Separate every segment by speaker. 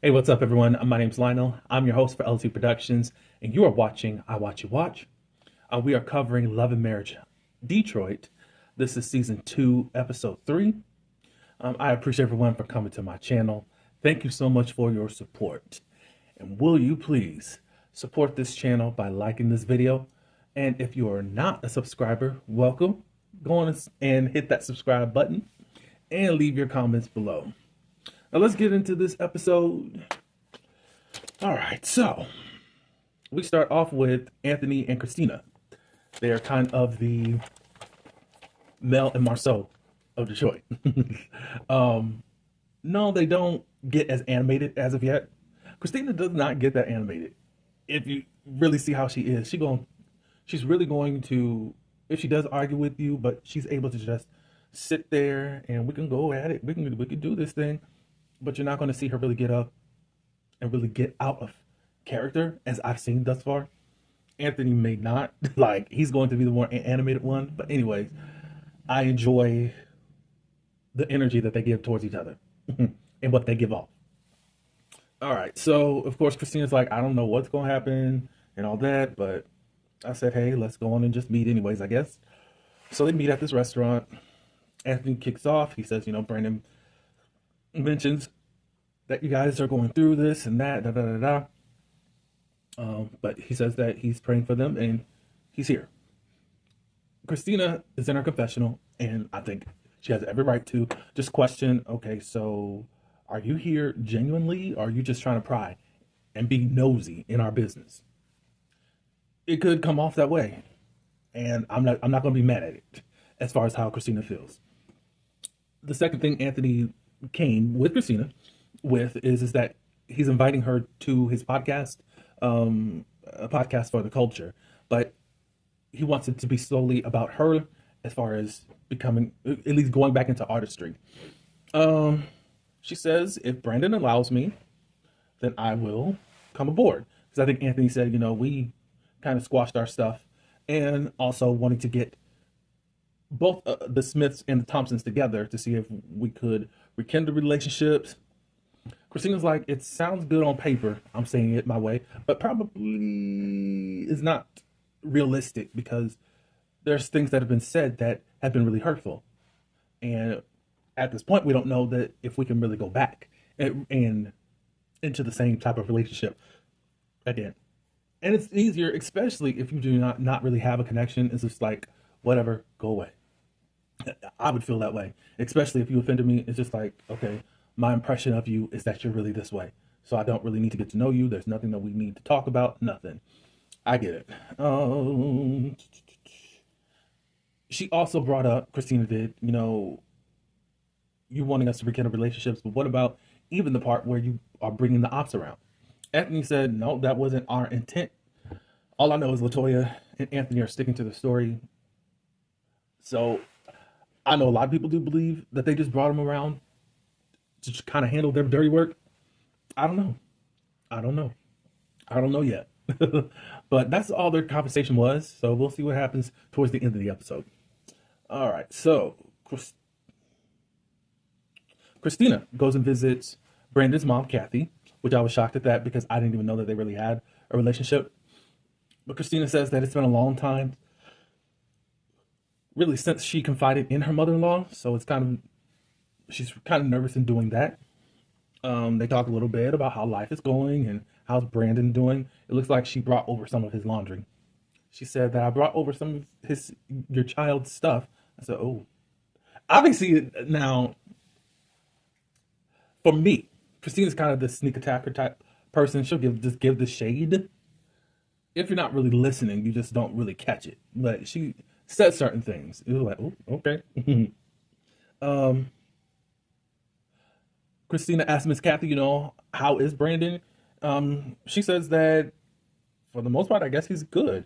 Speaker 1: Hey, what's up, everyone? My name's Lionel. I'm your host for L2 Productions, and you are watching I Watch You Watch. We are covering Love and Marriage Detroit. This is season 2, episode 3. I appreciate everyone for coming to my channel. Thank you so much for your support. And will you please support this channel by liking this video? And if you are not a subscriber, welcome. Go on and hit that subscribe button and leave your comments below. Now let's get into this episode. All right, so we start off with Anthony and Christina. They are kind of the Mel and Marceau of Detroit. No, they don't get as animated as of yet. Christina does not get that animated. If you really see how she is, she's really going to, if she does argue with you, but she's able to just sit there and we can go at it. We can do this thing, but you're not going to see her really get up and really get out of character as I've seen thus far. Anthony may not. Like, he's going to be the more animated one. But anyways, I enjoy the energy that they give towards each other and what they give off. All right. So, of course, Christina's like, I don't know what's going to happen and all that. But I said, hey, let's go on and just meet anyways, I guess. So they meet at this restaurant. Anthony kicks off. He says, Brandon mentions that you guys are going through this and that, da da da da. But he says that he's praying for them and he's here. Christina is in her confessional, and I think she has every right to just question, okay, so are you here genuinely, or are you just trying to pry and be nosy in our business? It could come off that way, and I'm not going to be mad at it as far as how Christina feels. The second thing Anthony came with Christina with is that he's inviting her to his podcast, a podcast for the culture, but he wants it to be solely about her as far as becoming, at least going back into artistry. She says, if Brandon allows me, then I will come aboard. Because I think Anthony said, we kind of squashed our stuff, and also wanting to get both the Smiths and the Thompsons together to see if we could rekindle relationships. Christina's like, it sounds good on paper. I'm saying it my way, but probably is not realistic because there's things that have been said that have been really hurtful. And at this point, we don't know that if we can really go back and into the same type of relationship again. And it's easier, especially if you do not really have a connection. It's just like, whatever, go away. I would feel that way, especially if you offended me. It's just like, okay, my impression of you is that you're really this way. So I don't really need to get to know you. There's nothing that we need to talk about. Nothing. I get it. She also brought up, Christina did, you wanting us to rekindle relationships, but what about even the part where you are bringing the ops around? Anthony said, no, that wasn't our intent. All I know is Latoya and Anthony are sticking to the story. So I know a lot of people do believe that they just brought him around to kind of handle their dirty work. I don't know. I don't know. I don't know yet. But that's all their conversation was. So we'll see what happens towards the end of the episode. All right. So Christina goes and visits Brandon's mom, Kathy, which I was shocked at that because I didn't even know that they really had a relationship. But Christina says that it's been a long time, really, since she confided in her mother-in-law. So she's kind of nervous in doing that. They talk a little bit about how life is going and how's Brandon doing. It looks like she brought over some of his laundry. She said that I brought over some of your child's stuff. I said, oh, obviously now for me, Christina's kind of the sneak attacker type person. She'll just give the shade. If you're not really listening, you just don't really catch it. But she said certain things. It was like, oh, okay. Christina asked Miss Kathy, how is Brandon? She says that for the most part, I guess he's good.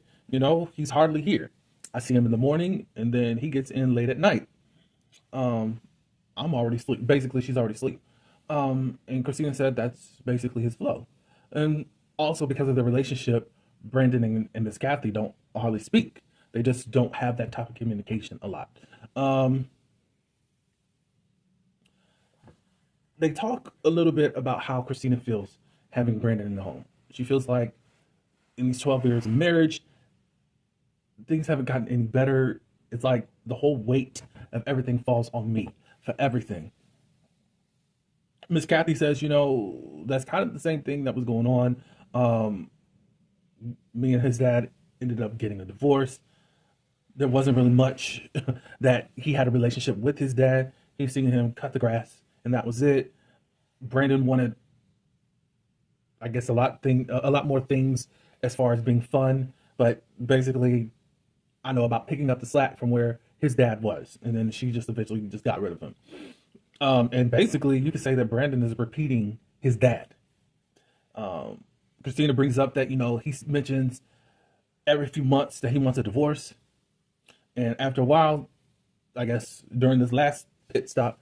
Speaker 1: He's hardly here. I see him in the morning, and then he gets in late at night. I'm already asleep. Basically, she's already asleep. And Christina said that's basically his flow. And also because of the relationship, Brandon and Miss Kathy don't hardly speak. They just don't have that type of communication a lot. they talk a little bit about how Christina feels having Brandon in the home. She feels like in these 12 years of marriage, things haven't gotten any better. It's like the whole weight of everything falls on me for everything. Miss Kathy says, that's kind of the same thing that was going on. Um, Me and his dad ended up getting a divorce. There wasn't really much that he had a relationship with his dad. He's seen him cut the grass, and that was it. Brandon wanted, I guess, a lot more things as far as being fun, but basically, I know about picking up the slack from where his dad was, and then she just eventually just got rid of him. And basically, you could say that Brandon is repeating his dad. Christina brings up that he mentions every few months that he wants a divorce, and after a while, I guess during this last pit stop,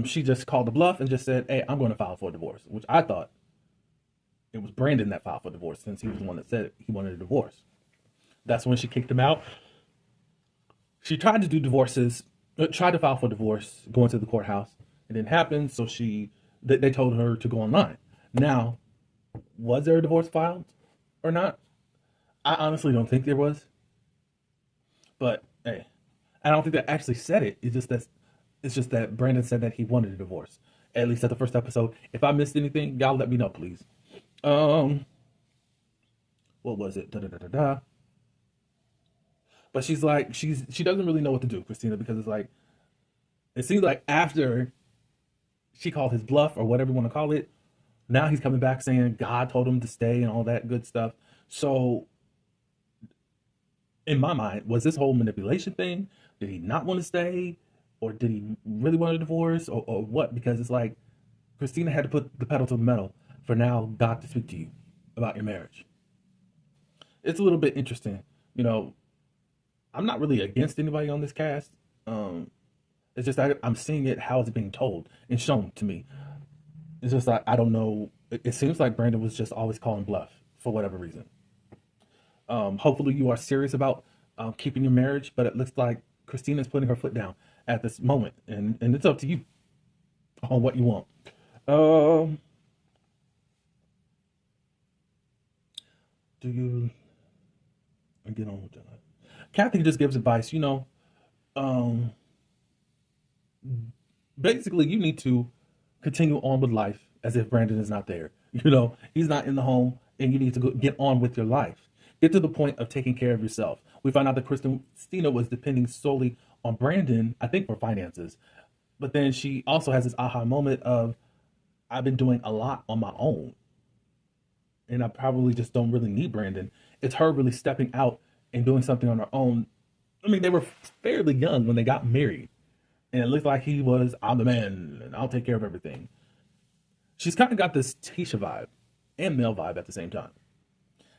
Speaker 1: she just called the bluff and just said, "Hey, I'm going to file for a divorce," which I thought it was Brandon that filed for divorce since he was the one that said he wanted a divorce. That's when she kicked him out. She tried to do divorces, tried to file for divorce, going to the courthouse. It didn't happen, so they told her to go online. Now, was there a divorce filed or not? I honestly don't think there was, but hey, I don't think they actually said it. It's just that Brandon said that he wanted a divorce. At least at the first episode. If I missed anything, y'all let me know, please. Um, what was it? Da da da da da. But she's like, she doesn't really know what to do, Christina, because it's like it seems like after she called his bluff or whatever you want to call it, now he's coming back saying God told him to stay and all that good stuff. So in my mind, was this whole manipulation thing? Did he not want to stay? Or did he really want a divorce? Or what? Because it's like Christina had to put the pedal to the metal for now God to speak to you about your marriage. It's a little bit interesting. You know, I'm not really against anybody on this cast. Um, it's just I'm seeing it how it's being told and shown to me. It's just like I don't know. It seems like Brandon was just always calling bluff for whatever reason. Hopefully, you are serious about keeping your marriage, but it looks like Christina's putting her foot down at this moment, and it's up to you on what you want. Um, do you get on with that? Kathy just gives advice. Um, basically, you need to continue on with life as if Brandon is not there. He's not in the home, and you need to get on with your life. Get to the point of taking care of yourself. We found out that Christina was depending solely on Brandon, I think, for finances. But then she also has this aha moment of, I've been doing a lot on my own, and I probably just don't really need Brandon. It's her really stepping out and doing something on her own. I mean, they were fairly young when they got married, and it looked like he was, I'm the man, and I'll take care of everything. She's kind of got this Tisha vibe and Mel vibe at the same time.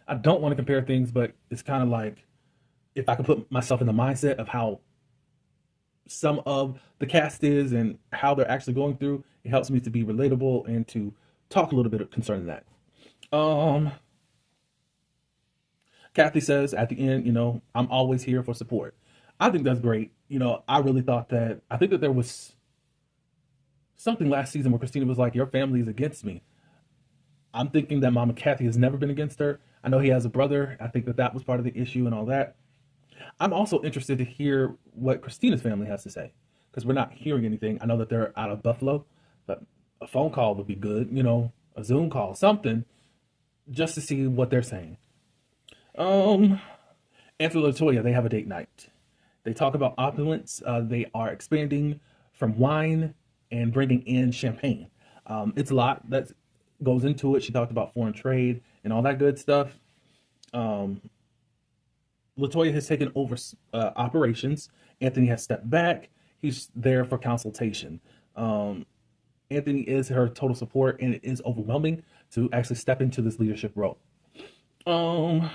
Speaker 1: I don't want to compare things, but it's kind of like if I could put myself in the mindset of how some of the cast is and how they're actually going through, it helps me to be relatable and to talk a little bit concerning that. Um, Kathy says at the end, I'm always here for support. I think that's great. I think that there was something last season where Christina was like, "Your family is against me." I'm thinking that Mama Kathy has never been against her. I know he has a brother. I think that that was part of the issue and all that. I'm also interested to hear what Christina's family has to say because we're not hearing anything. I know that they're out of Buffalo, but a phone call would be good, a Zoom call, something, just to see what they're saying. Um, Anthony Latoya, they have a date night. They talk about opulence. They are expanding from wine and bringing in champagne. It's a lot that goes into it. She talked about foreign trade and all that good stuff. Um, Latoya has taken over operations. Anthony has stepped back. He's there for consultation. Um, Anthony is her total support, and it is overwhelming to actually step into this leadership role. Um,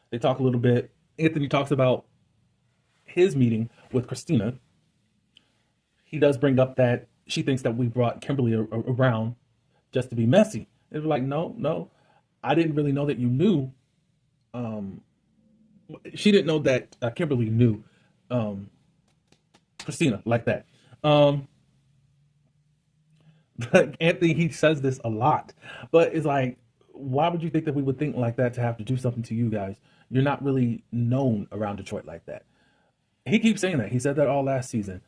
Speaker 1: they talk a little bit. Anthony talks about his meeting with Christina. He does bring up that she thinks that we brought Kimberly around just to be messy. And we're like, no, no, I didn't really know that you knew. Um, she didn't know that Kimberly knew um, Christina like that. Um, Like Anthony, he says this a lot, but it's like, why would you think that we would think like that to have to do something to you guys? You're not really known around Detroit like that. He keeps saying that. He said that all last season.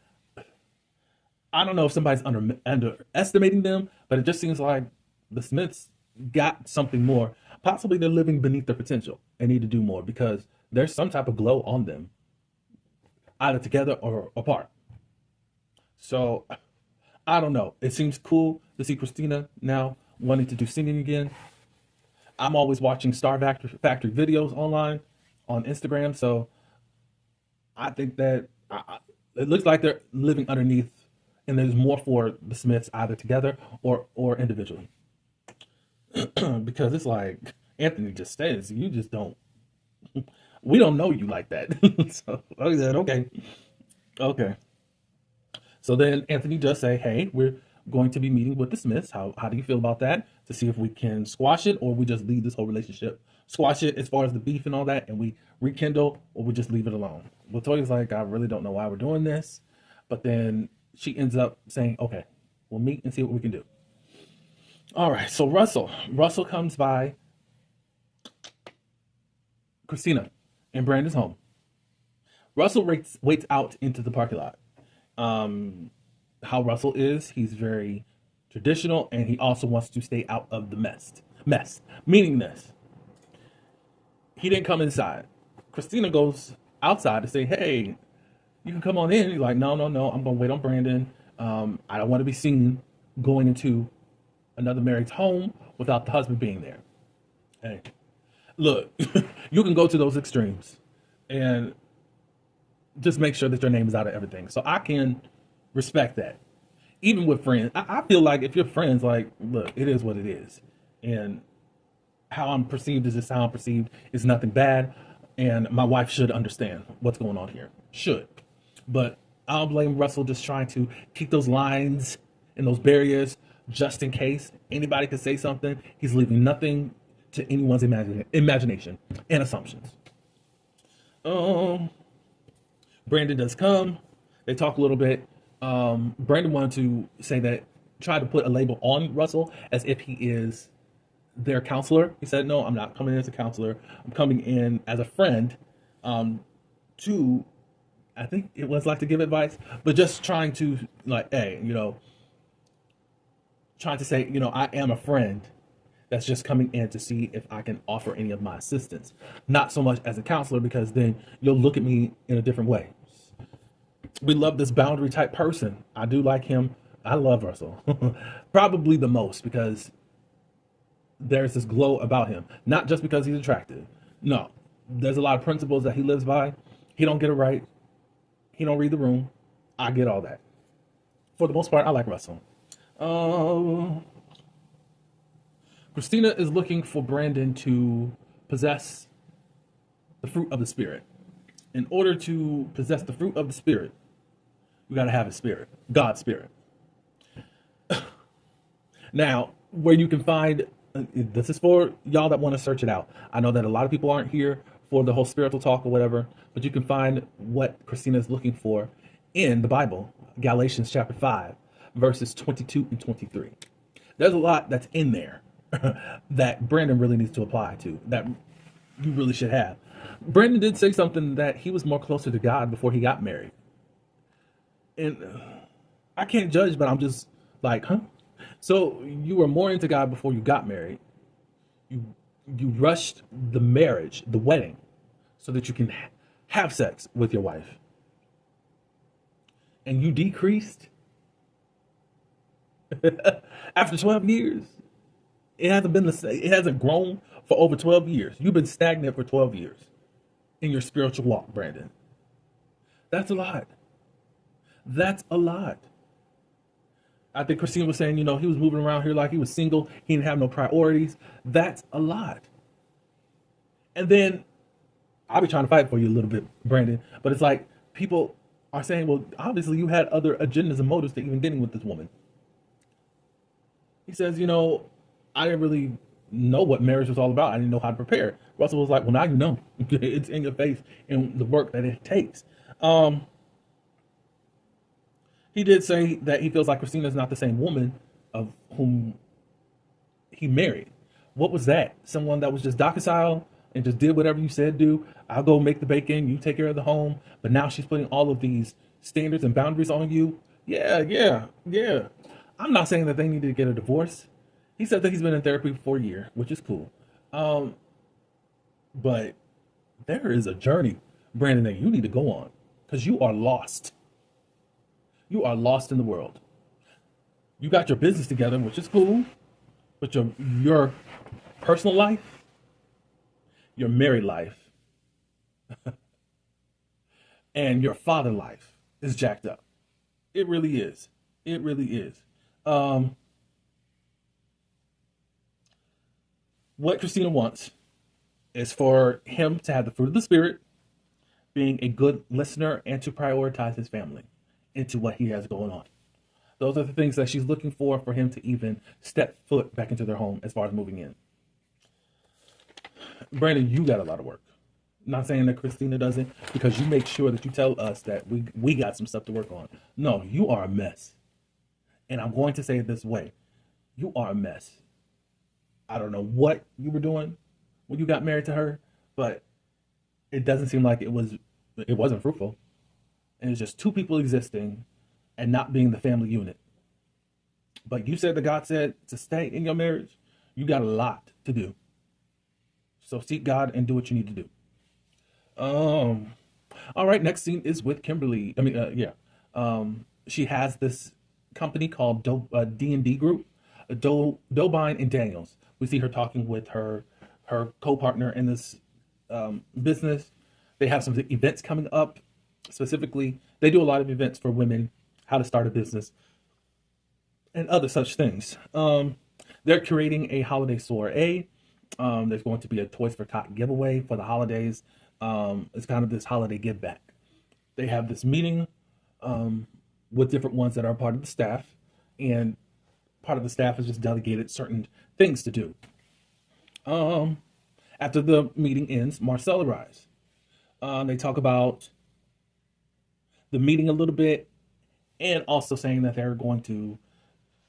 Speaker 1: I don't know if somebody's underestimating them, but it just seems like the Smiths got something more. Possibly they're living beneath their potential and need to do more because there's some type of glow on them, either together or apart. So I don't know. It seems cool to see Christina now wanting to do singing again. I'm always watching Factory videos online on Instagram, so I think that it looks like they're living underneath, and there's more for the Smiths either together or individually. Because it's like Anthony just says, you just don't. We don't know you like that. So I said, okay, okay. So then Anthony does say, hey, we're going to be meeting with the Smiths. How do you feel about that? To see if we can squash it or we just leave this whole relationship. Squash it as far as the beef and all that, and we rekindle, or we just leave it alone. Latoya's like, I really don't know why we're doing this. But then she ends up saying, okay, we'll meet and see what we can do. All right, so Russell comes by Christina and Brandon's home. Russell waits out into the parking lot. How Russell is, he's very traditional, and he also wants to stay out of the mess. Meaning this, he didn't come inside. Christina goes outside to say, hey, you can come on in. He's like, no, I'm gonna wait on Brandon. I don't want to be seen going into another married's home without the husband being there. Hey, look, you can go to those extremes and just make sure that your name is out of everything. So I can respect that. Even with friends, I feel like if you're friends, like, look, it is what it is. And how I'm perceived is just how I'm perceived is nothing bad. And my wife should understand what's going on here. Should. But I'll blame Russell just trying to keep those lines and those barriers just in case anybody could say something. He's leaving nothing to anyone's imagination and assumptions. Brandon does come. They talk a little bit. Brandon wanted to say that, try to put a label on Russell as if he is their counselor. He said, no, I'm not coming in as a counselor. I'm coming in as a friend, to, I think it was like to give advice, but just trying to like, hey, trying to say, I am a friend that's just coming in to see if I can offer any of my assistance. Not so much as a counselor, because then you'll look at me in a different way. We love this boundary type person. I do like him. I love Russell. Probably the most, because there's this glow about him. Not just because he's attractive. No. There's a lot of principles that he lives by. He don't get it right. He don't read the room. I get all that. For the most part, I like Russell. Christina is looking for Brandon to possess the fruit of the Spirit. In order to possess the fruit of the Spirit, we got to have a spirit, God's Spirit. Now, where you can find, this is for y'all that want to search it out. I know that a lot of people aren't here for the whole spiritual talk or whatever, but you can find what Christina is looking for in the Bible, Galatians chapter 5, verses 22 and 23. There's a lot that's in there that Brandon really needs to apply to, that you really should have. Brandon did say something that he was more closer to God before he got married. And I can't judge, but I'm just like, huh? So you were more into God before you got married. You rushed the marriage, the wedding, so that you can have sex with your wife. And you decreased after 12 years. It hasn't been the same. It hasn't grown for over 12 years. You've been stagnant for 12 years in your spiritual walk, Brandon. That's a lot. That's a lot. I think Christine was saying, he was moving around here like he was single. He didn't have no priorities. That's a lot. And then I'll be trying to fight for you a little bit, Brandon. But it's like people are saying, well, obviously you had other agendas and motives to even getting with this woman. He says, I didn't really know what marriage was all about. I didn't know how to prepare. Russell was like, well, now you know. It's in your face and the work that it takes. He did say that he feels like Christina is not the same woman of whom he married. What was that? Someone that was just docile and just did whatever you said do. I'll go make the bacon, you take care of the home. But now she's putting all of these standards and boundaries on you. Yeah, yeah, yeah. I'm not saying that they need to get a divorce. He said that he's been in therapy for a year, which is cool. Um, but there is a journey, Brandon, that you need to go on because you are lost. You are lost in the world. You got your business together, which is cool, but your personal life, your married life, and your father life is jacked up. It really is. It really is. Um, what Christina wants is for him to have the fruit of the spirit, being a good listener, and to prioritize his family into what he has going on. Those are the things that she's looking for him to even step foot back into their home as far as moving in. Brandon, you got a lot of work. Not saying that Christina doesn't, because you make sure that you tell us that we got some stuff to work on. No, you are a mess. And I'm going to say it this way. You are a mess. I don't know what you were doing when you got married to her, but it doesn't seem like it wasn't fruitful. And it's just two people existing and not being the family unit. But you said that God said to stay in your marriage. You got a lot to do. So seek God and do what you need to do. Um, all right, next scene is with Kimberly. Yeah. She has this company called D&D Group, Dobine and Daniels. We see her talking with her co-partner in this business. They have some events coming up. Specifically, they do a lot of events for women, how to start a business, and other such things. They're creating a holiday soiree. There's going to be a Toys for Tot giveaway for the holidays. It's kind of this holiday give back. They have this meeting with different ones that are part of the staff, and part of the staff has just delegated certain things to do. Um, After the meeting ends, Marcel arrives. They talk about the meeting a little bit, and also saying that they're going to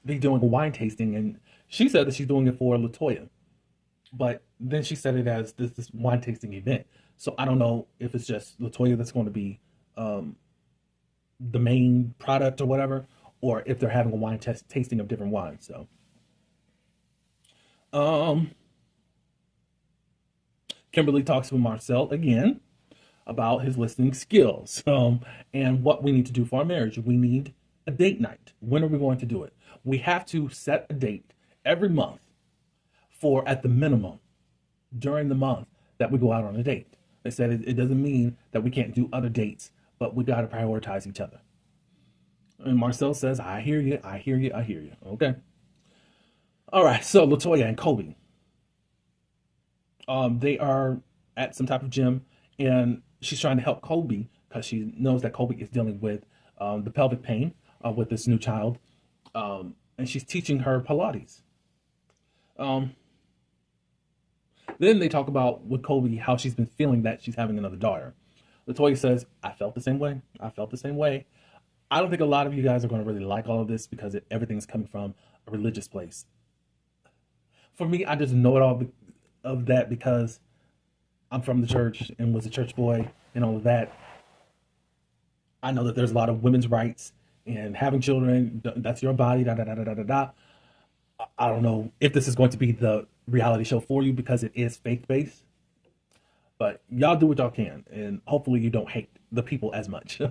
Speaker 1: be doing a wine tasting. And she said that she's doing it for Latoya, but then she said it as this wine tasting event. So I don't know if it's just Latoya that's going to be um, the main product or whatever, or if they're having a wine tasting of different wines. So um, Kimberly talks with Marcel again about his listening skills and what we need to do for our marriage. We need a date night. When are we going to do it? We have to set a date every month for, at the minimum, during the month that we go out on a date. They said it doesn't mean that we can't do other dates, but we got to prioritize each other. And Marcel says, I hear you, I hear you, I hear you. Okay. All right. So Latoya and Kobe, they are at some type of gym, and she's trying to help Kobe because she knows that Kobe is dealing with the pelvic pain with this new child. And she's teaching her Pilates. Um, then they talk about with Kobe how she's been feeling that she's having another daughter. Latoya says, I felt the same way. I felt the same way. I don't think a lot of you guys are going to really like all of this because everything's coming from a religious place. For me, I just know it all of that because I'm from the church and was a church boy and all of that. I know that there's a lot of women's rights and having children, that's your body, da da da da da da da. I don't know if this is going to be the reality show for you because it is faith based, but y'all do what y'all can, and hopefully you don't hate the people as much.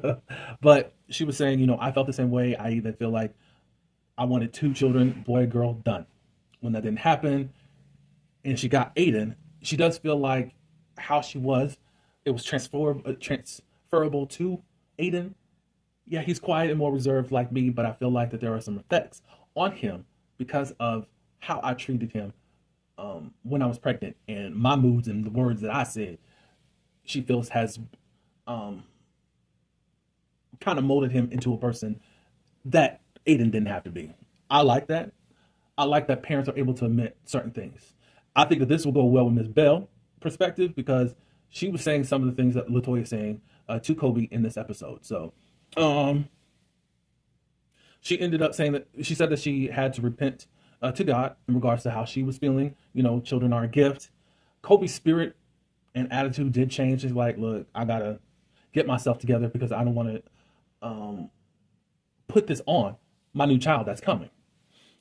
Speaker 1: But she was saying, I felt the same way. I even feel like I wanted two children, boy, girl, done. When that didn't happen, and she got Aiden, she does feel like how she was, it was transferable to Aiden. Yeah, he's quiet and more reserved like me, but I feel like that there are some effects on him because of how I treated him when I was pregnant and my moods and the words that I said. She feels has um, kind of molded him into a person that Aiden didn't have to be. I like that. I like that parents are able to admit certain things. I think that this will go well with Miss Bell perspective because she was saying some of the things that Latoya is saying to Kobe in this episode. So, um, She ended up saying that she said that she had to repent to God in regards to how she was feeling. You know, children are a gift. Kobe's spirit and attitude did change. He's like, look, I gotta get myself together because I don't want to put this on my new child that's coming.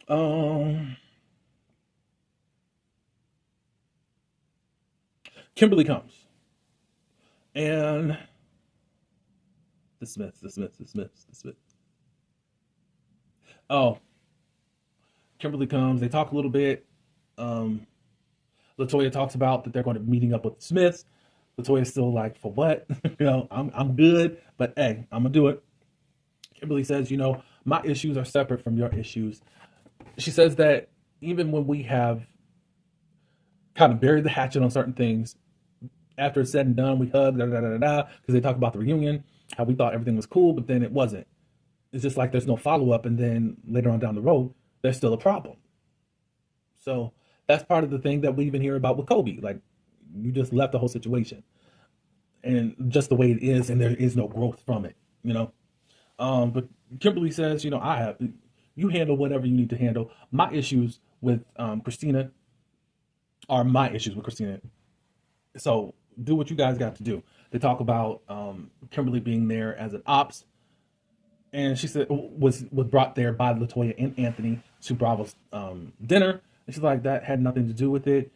Speaker 1: Um, Kimberly comes, and the Smiths. Oh, Kimberly comes. They talk a little bit. Um, Latoya talks about that they're going to be meeting up with the Smiths. Latoya's still like, for what? I'm good, but hey, I'm gonna do it. Kimberly says, my issues are separate from your issues. She says that even when we have kind of buried the hatchet on certain things, after it's said and done, we hug, because they talk about the reunion, how we thought everything was cool, but then it wasn't. It's just like there's no follow up, and then later on down the road, there's still a problem. So that's part of the thing that we even hear about with Kobe. Like, you just left the whole situation, and just the way it is, and there is no growth from it. But Kimberly says, you handle whatever you need to handle. My issues with Christina are my issues with Christina. So do what you guys got to do. They talk about Kimberly being there as an ops, and she said was brought there by Latoya and Anthony to Bravo's dinner. And she's like, that had nothing to do with it.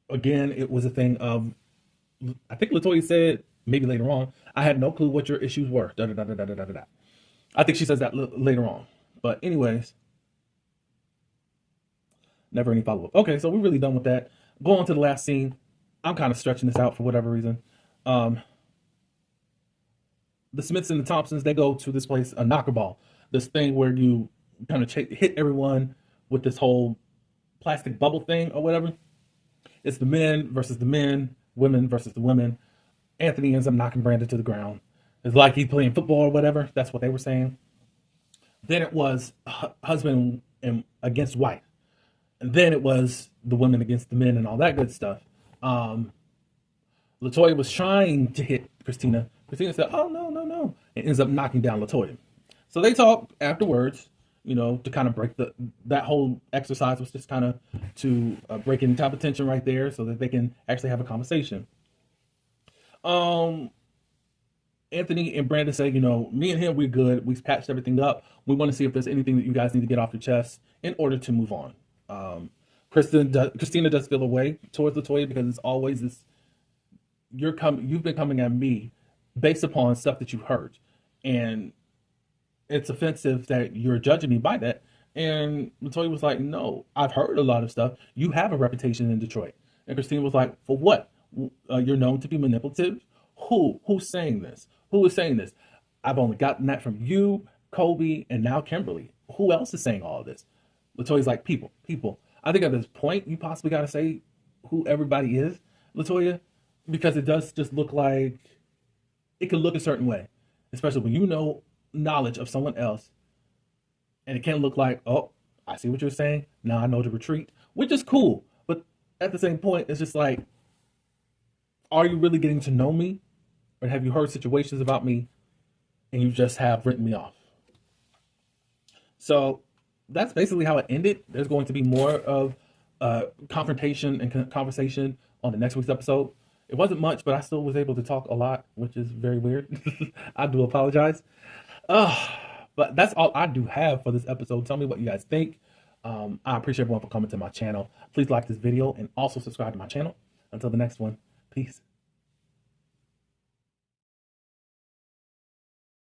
Speaker 1: Again, it was a thing of, I think Latoya said, maybe later on, I had no clue what your issues were. Da, da, da, da, da, da, da, da. I think she says that later on. But anyways, never any follow-up. Okay, so we're really done with that. Go on to the last scene. I'm kind of stretching this out for whatever reason. The Smiths and the Thompsons, they go to this place, a knocker ball. This thing where you kind of hit everyone with this whole plastic bubble thing or whatever. It's the men versus the men, women versus the women. Anthony ends up knocking Brandon to the ground. It's like he's playing football or whatever. That's what they were saying. Then it was husband against wife. And then it was the women against the men and all that good stuff. Latoya was trying to hit Christina. Christina said, oh, no, no, no. And ends up knocking down Latoya. So they talk afterwards, to kind of break that whole exercise was just kind of to break any type of tension right there so that they can actually have a conversation. Anthony and Brandon say, me and him, we're good. We've patched everything up. We want to see if there's anything that you guys need to get off your chest in order to move on. Christina does feel a way towards Latoya because it's always this, you've been coming at me based upon stuff that you've heard. And it's offensive that you're judging me by that. And Latoya was like, no, I've heard a lot of stuff. You have a reputation in Detroit. And Christina was like, for what? You're known to be manipulative. Who's saying this? Who is saying this? I've only gotten that from you, Kobe, and now Kimberly. Who else is saying all of this? Latoya's like, people. I think at this point, you possibly got to say who everybody is, Latoya, because it does just look like, it can look a certain way, especially when you know knowledge of someone else, and it can look like, oh, I see what you're saying. Now I know to retreat, which is cool. But at the same point, it's just like, are you really getting to know me? Or have you heard situations about me and you just have written me off? So that's basically how it ended. There's going to be more of confrontation and conversation on the next week's episode. It wasn't much, but I still was able to talk a lot, which is very weird. I do apologize. But that's all I do have for this episode. Tell me what you guys think. I appreciate everyone for coming to my channel. Please like this video and also subscribe to my channel. Until the next one, peace.